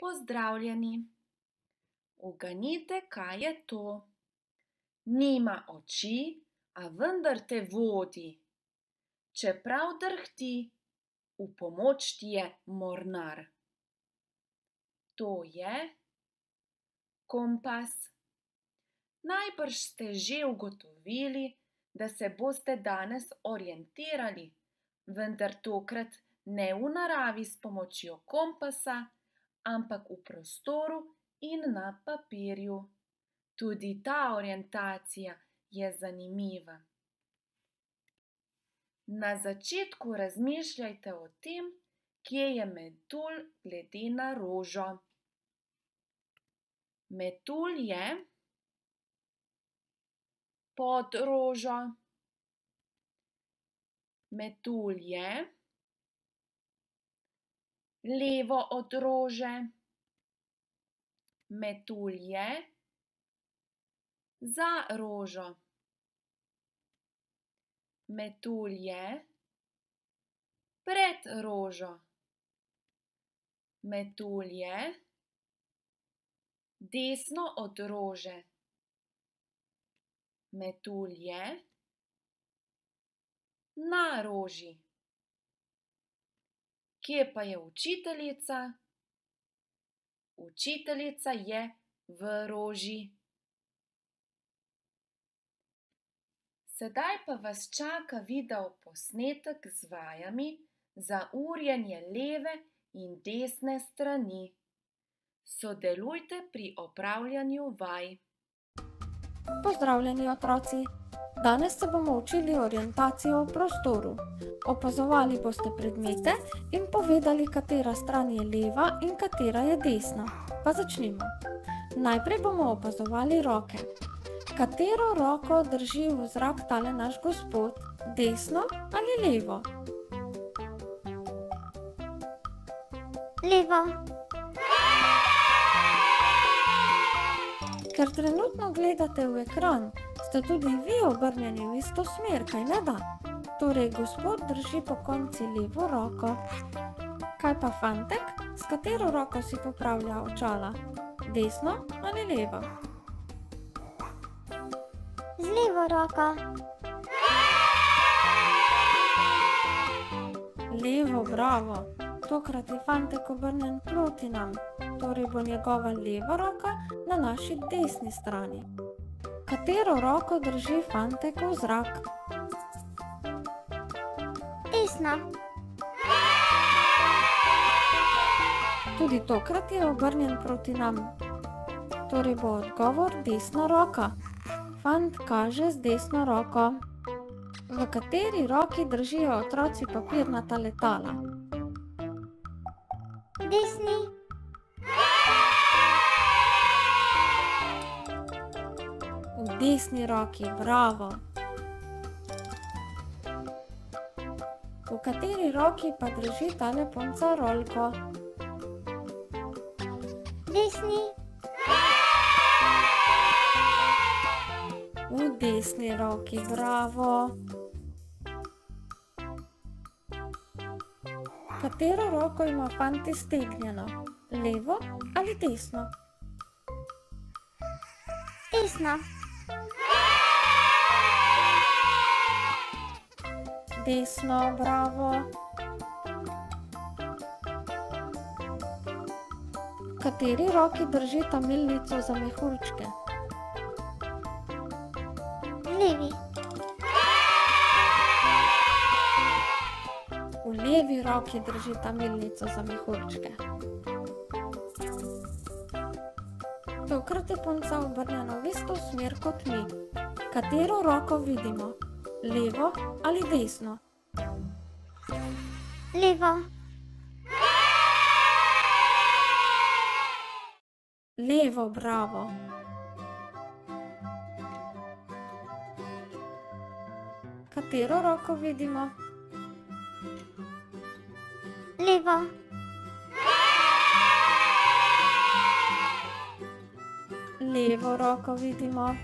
Pozdravljeni. Uganite, kaj je to? Nima oči, a vendar te vodi. Čeprav drhti, v pomoč ti je mornar. To je kompas. Najbrž ste že ugotovili, da se boste danes orientirali, vendar tokrat ne v naravi s pomočjo kompasa, ampak v prostoru in na papirju. Tudi ta orientacija je zanimiva. Na začetku razmišljajte o tem, kje je metulj glede na rožo. Metulj je pod rožo. Metulj je levo od rože. Metulj je za rožo. Metulj je pred rožo. Metulj je desno od rože. Metulj je na roži. Kje pa je učiteljica? Učiteljica je v roži. Sedaj pa vas čaka video posnetek z vajami za urjenje leve in desne strani. Sodelujte pri opravljanju vaj. Pozdravljeni, otroci! Danes se bomo učili orientacijo v prostoru. Opazovali boste predmete in povedali, katera stran je leva in katera je desna. Pa začnimo. Najprej bomo opazovali roke. Katero roko drži v zrak tale naš gospod? Desno ali levo? Levo. Ker trenutno gledate v ekran, ste tudi vi obrnjeni v isto smer, kaj ne da? Torej, gospod drži pokonci levo roko. Kaj pa fantek? S katero roko si popravlja očala? Desno ali levo? Z levo roko. Levo, bravo! Tokrat je fantek obrnjen proti nam, torej bo njegova leva roka na naši desni strani. Katero roko drži fantek v zrak? Desno. Tudi tokrat je obrnjen proti nam, torej bo odgovor desna roka. Fant kaže z desno roko. V kateri roki držijo otroci papirnata letala? Desni. V desni roki, bravo! V kateri roki pa drži tale punca rolko? Desni. V desni roki, bravo! Katero roko ima fant iztegnjeno? Levo ali desno? Desno. Desno, bravo! Kateri roki držita milnico za mehurčke? Levi. V levi roki držita milnico za mehurčke. Tokrat je punca obrnjena v isto smer kot mi. Katero roko vidimo? Levo ali desno? Levo. Levo, bravo! Katero roko vidimo? Levo. Levo roko vidimo.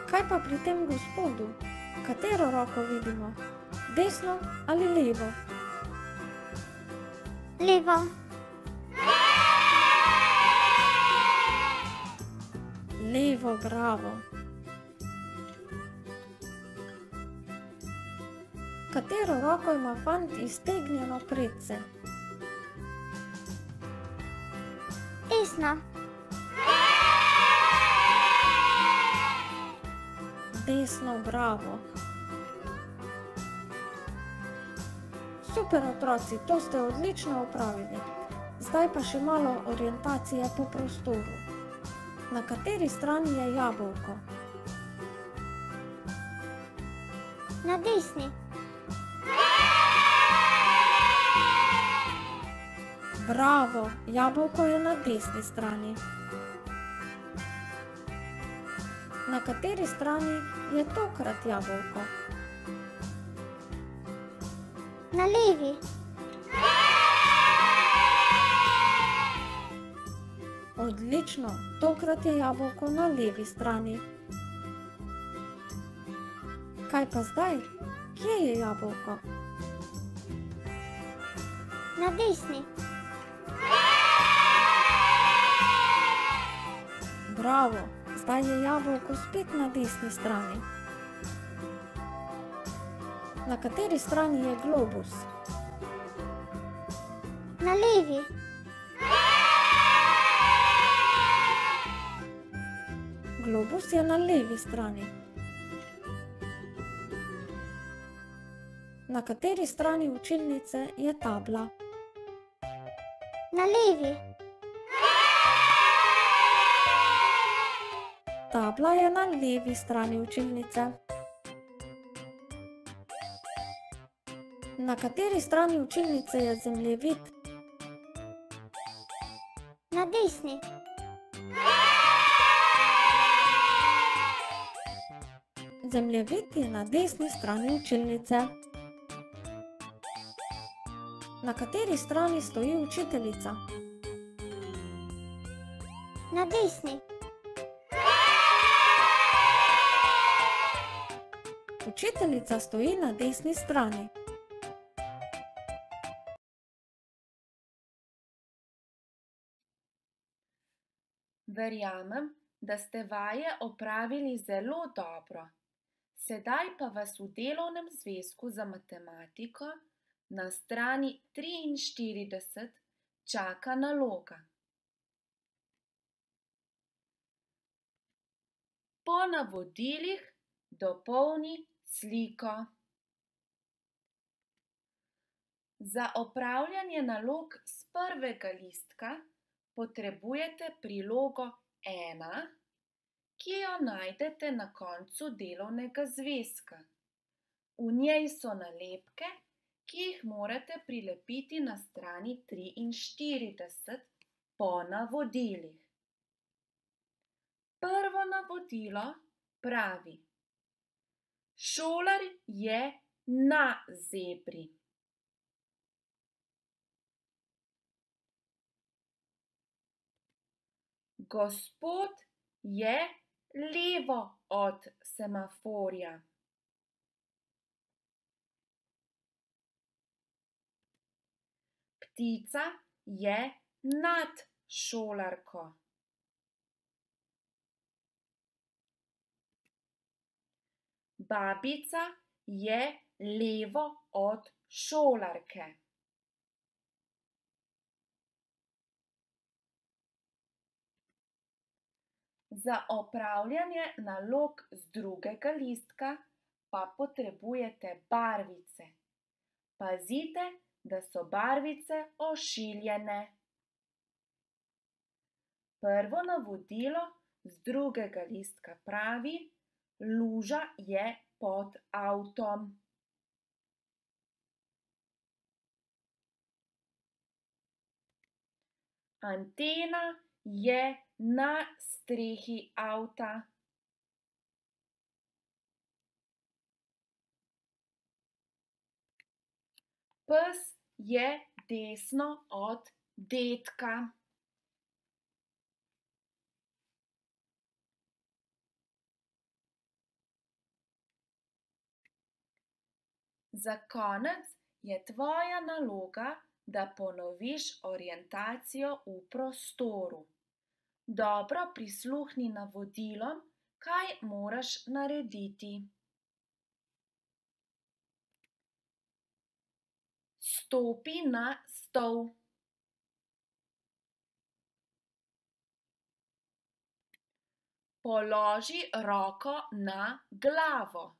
Kaj pa pri tem gospodu? Katero roko vidimo? Desno ali levo? Levo. Levo, bravo. Katero roko ima fant iztegnjeno predse? Desno. Desno, bravo. Super, otroci, to ste odlično opravili. Zdaj pa še malo orientacije po prostoru. Na kateri strani je jabolko? Na desni. Bravo, jabolko je na desni strani. Na kateri strani je tokrat jabolko? Na levi. Odlično, tokrat je jabolko na levi strani. Kaj pa zdaj? Kje je jabolko? Na desni. Bravo, zdaj je jabolko spet na desni strani. Na kateri strani je globus? Na levi. Globus je na levi strani. Na kateri strani učilnice je tabla? Na levi. Tabla je na levi strani učilnice. Na kateri strani učilnice je zemljevid? Na desni. Zemljevid je na desni strani učilnice. Na kateri strani stoji učiteljica? Na desni. Učiteljica stoji na desni strani. Verjamem, da ste vaje opravili zelo dobro. Sedaj pa vas v delovnem zvezku za matematiko na strani 43 čaka naloga. Po navodilih dopolni sliko. Za opravljanje nalog s prvega listka potrebujete prilogo 1, ki jo najdete na koncu delovnega zvezka. V njej so nalepke, ki jih morate prilepiti na strani 43 po navodilih. Prvo navodilo pravi: šolar je na zebri. Gospod je levo od semaforja. Ptica je nad šolarko. Babica je levo od šolarke. Za opravljanje nalog z drugega listka pa potrebujete barvice. Pazite, da so barvice ošiljene. Prvo navodilo z drugega listka pravi: luža je pod avtom. Antena je na strehi avta. Pes je desno od dedka. Za konec je tvoja naloga, da ponoviš orientacijo v prostoru. Dobro prisluhni navodilom, kaj moraš narediti. Stopi na stol. Položi roko na glavo.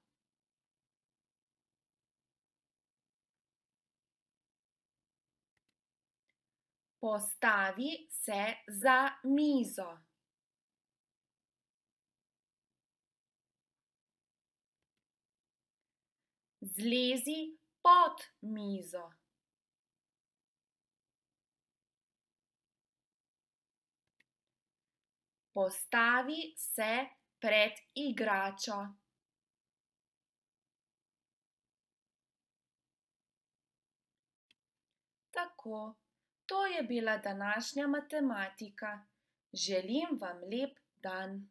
Postavi se za mizo. Zlezi pod mizo. Postavi se pred igračo. Tako, to je bila današnja matematika. Želim vam lep dan.